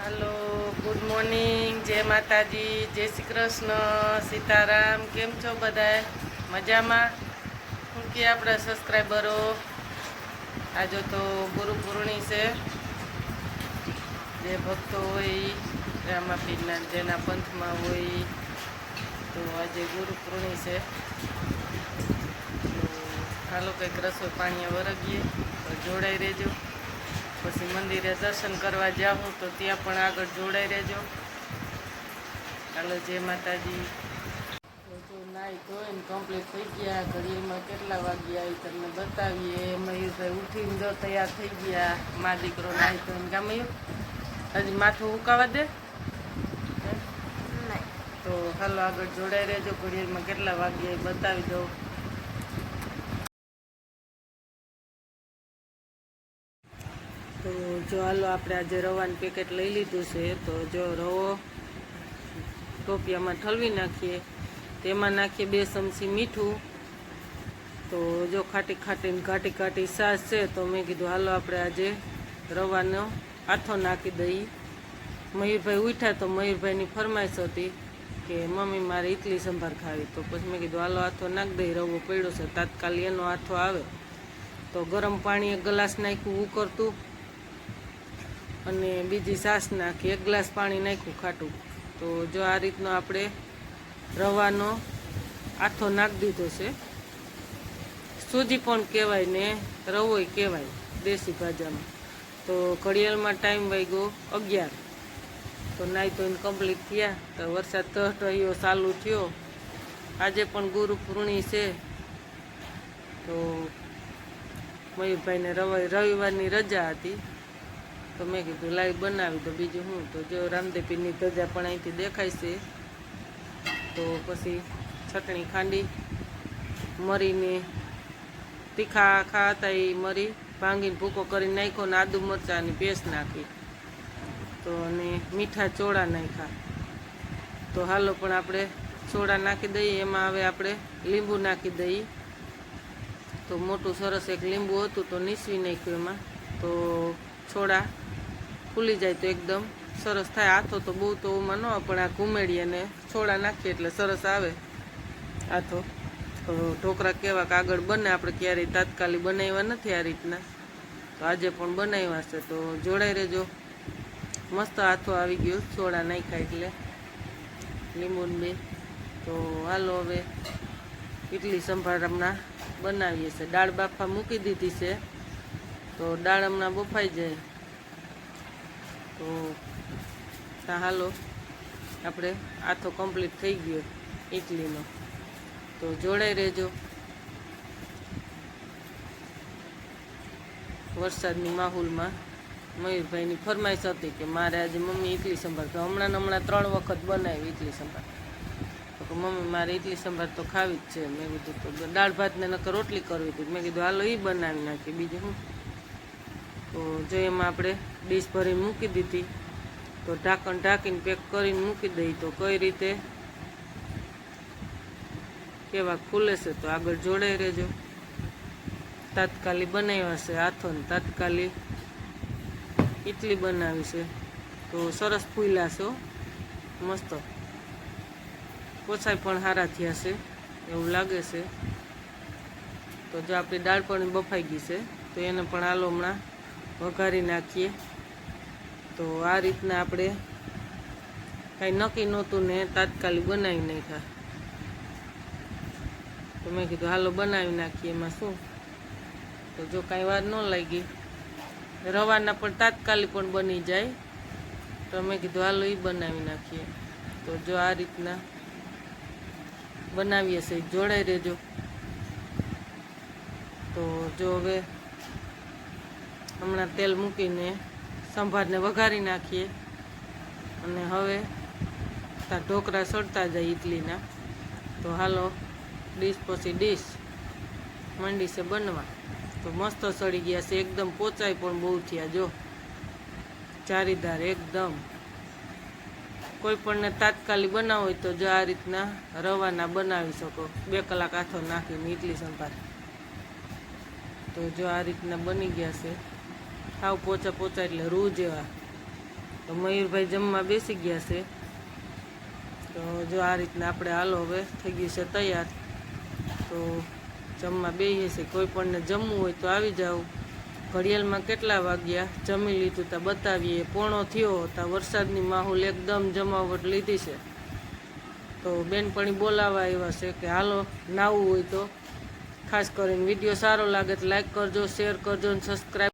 હાલો, good morning, જય માતાજી, જય શ્રી કૃષ્ણ, સીતારામ. કેમ છો બધાય? મજામાં? શું કે આપણા સબસ્ક્રાઈબરો? આજે તો ગુરુ પૂર્ણિ છે. જે ભક્તો હોય રામાપીરના જેના પંથમાં હોય તો આજે ગુરુ પૂર્ણિ છે. તો હાલો કંઈક રસોઈ પાણીએ વરગીએ તો જોડાઈ રહેજો. પછી મંદિરે દર્શન કરવા જાઉં તો ત્યાં પણ આગળ જોડાઈ રહેજો. હાલો, જય માતાજી. તો નાહી ધોઈને કમ્પ્લીટ થઈ ગયા. ઘડીમાં કેટલા વાગ્યા એ તમને બતાવીએ. મયુરભાઈ ઉઠીને જો તૈયાર થઈ ગયા. મા દીકરો નાહી ધોઈને. કા મયુર હજી માથું ઉકાવા દે તો હાલો આગળ જોડાઈ રહેજો. ઘડીમાં કેટલા વાગ્યા એ બતાવી દઉં. તો જો હાલો આપણે આજે રવાનું પેકેટ લઈ લીધું છે. તો જો રવો ટોપિયામાં ઠલવી નાખીએ, તેમાં નાખીએ 2 ચમચી મીઠું. તો જો ખાટી ખાટીને ઘાટી ઘાટી છાશ છે તો મેં કીધું હાલો આપણે આજે રવાનો આથો નાખી દઈએ. મયુરભાઈ ઉઠ્યા તો મયુરભાઈની ફરમાઈશ હતી કે મમ્મી મારે ઇડલી સંભાર ખાવી. તો પછી મેં કીધું હાલો આથો નાખી દઈ. રવો પડ્યો છે તાત્કાલિક એનો આથો આવે તો ગરમ પાણી 1 ગ્લાસ નાખ્યું ઉકળતું અને બીજી છાશ નાખી 1 ગ્લાસ પાણી નાખ્યું ખાટું. તો જો આ રીતનો આપણે રવાનો આથો નાખી દીધો છે. સૂજી પણ કહેવાય ને રવોય કહેવાય દેશી ભાષામાં. તો ઘડિયાળમાં ટાઈમ વાગ્યો 11. તો નાહી ધોઈને કમ્પ્લીટ થયા તો વરસાદ તહટહીયો ચાલુ થયો. આજે પણ ગુરુ પૂર્ણિ છે. તો મયુરભાઈને રવિવારની રજા હતી તો મેં કીધું લાઈવ બનાવી તો બીજું હું. તો જો રામદેવપીરની ધજા પણ અહીંથી દેખાય છે. તો પછી ચટણી ખાંડી મરીને તીખા ખાતા એ મરી ભાંગીને ભૂકો કરીને નાખ્યો ને આદુ મરચાંની પેસ્ટ નાખી તો અને મીઠા ચોળા નાખ્યા. તો હાલો પણ આપણે ચોળા નાખી દઈએ. એમાં હવે આપણે લીંબુ નાખી દઈએ. તો મોટું સરસ એક લીંબુ હતું તો નીસવી નાખ્યું એમાં. તો છોડા ફૂલી જાય તો એકદમ સરસ થાય. આથો તો બહુ તો ઓમાં ન પણ આ ઘૂમેડીએ અને છોડા નાખીએ એટલે સરસ આવે આથો. તો ઢોકળા કેવા આગળ બને, આપણે ક્યારેય તાત્કાલિક બનાવ્યા નથી આ રીતના. તો આજે પણ બનાવ્યા છે તો જોડાઈ રહેજો. મસ્ત આથો આવી ગયો છોડા નાખ્યા એટલે લીંબુને 2. તો હાલો હવે ઇડલી સંભાર હમણાં બનાવીએ છીએ. દાળ બાફા મૂકી દીધી છે તો દાળ હમણાં બફાઈ જાય. તો હાલો આપણે આથો કમ્પ્લીટ થઈ ગયો ઇડલીનો. તો જોડાઈ રહેજો. વરસાદની માહોલમાં મયુરભાઈની ફરમાઈશ હતી કે મારે આજે મમ્મી ઇડલી સંભાર. તો હમણાં 3 વખત બનાવી ઇડલી સંભાર. તો મમ્મી મારે ઇડલી સંભાર તો ખાવી જ છે. મેં કીધું તો દાળ ભાતને નકર રોટલી કરવી હતી. મેં કીધું હાલો એ બનાવી નાખી બીજું હું. તો જો એમાં આપણે ડીશ ભરીને મૂકી દીધી. તો ઢાંકણ ઢાંકીને પેક કરીને મૂકી દઈ. તો કઈ રીતે કેવા ખુલે છે તો આગળ જોડાઈ રહેજો. તાત્કાલિક બનાવ્યા છે આથો ને તાત્કાલિક ઇડલી બનાવી છે. તો સરસ ફૂલ્યા છે મસ્ત. પોસાય પણ સારા થયા છે એવું લાગે છે. તો જો આપણી દાળ પણ બફાઈ ગઈ છે તો એને પણ હાલો હમણાં વઘારી નાખીએ. તો આ રીતના આપણે કાંઈ નક્કી નહોતું ને તાત્કાલિક બનાવી નાખ્યા. તો મેં કીધું હાલો બનાવી નાખીએ. એમાં શું. તો જો કાંઈ વાર ન લાગી રવાના પણ તાત્કાલિક પણ બની જાય. તો મેં કીધું હાલો એ બનાવી નાખીએ. તો જો આ રીતના બનાવીએ છે જોડાઈ રહેજો. તો જો હવે હમણાં તેલ મૂકીને સંભારને વઘારી નાખીએ. અને હવે ત્યાં ઢોકળા સળતા જાય ઇડલીના. તો હાલો ડીશ પછી ડીશ મંડી છે બનવા. તો મસ્ત સળી ગયા છે એકદમ. પોચાય પણ બહુ થયા. જો ચારીદાર એકદમ. કોઈ પણને તાત્કાલિક બનાવો હોય તો જો આ રીતના રવાના બનાવી શકો. 2 કલાક આથો નાખીને ઇડલી સંભાર. તો જો આ રીતના બની ગયા છે. સાવ પોચા પોચા એટલે રૂ જેવા. તો મયુરભાઈ જમવા બેસી ગયા છે. તો જો આ રીતના આપણે હાલો હવે થઈ ગયું છે તૈયાર. તો જમવા બેસીએ છીએ. કોઈ પણને જમવું હોય તો આવી જાવ. ઘડિયાળમાં કેટલા વાગ્યા જમી લીધું ત્યાં બતાવીએ. 1:30 થયો ત્યાં વરસાદની માહોલ એકદમ જમાવટ લીધી છે. તો બેનપણી બોલાવા આવ્યા છે કે હાલો નાવું હોય તો. ખાસ કરીને વિડીયો સારો લાગે તો લાઈક કરજો, શેર કરજો અને સબસ્ક્રાઈબ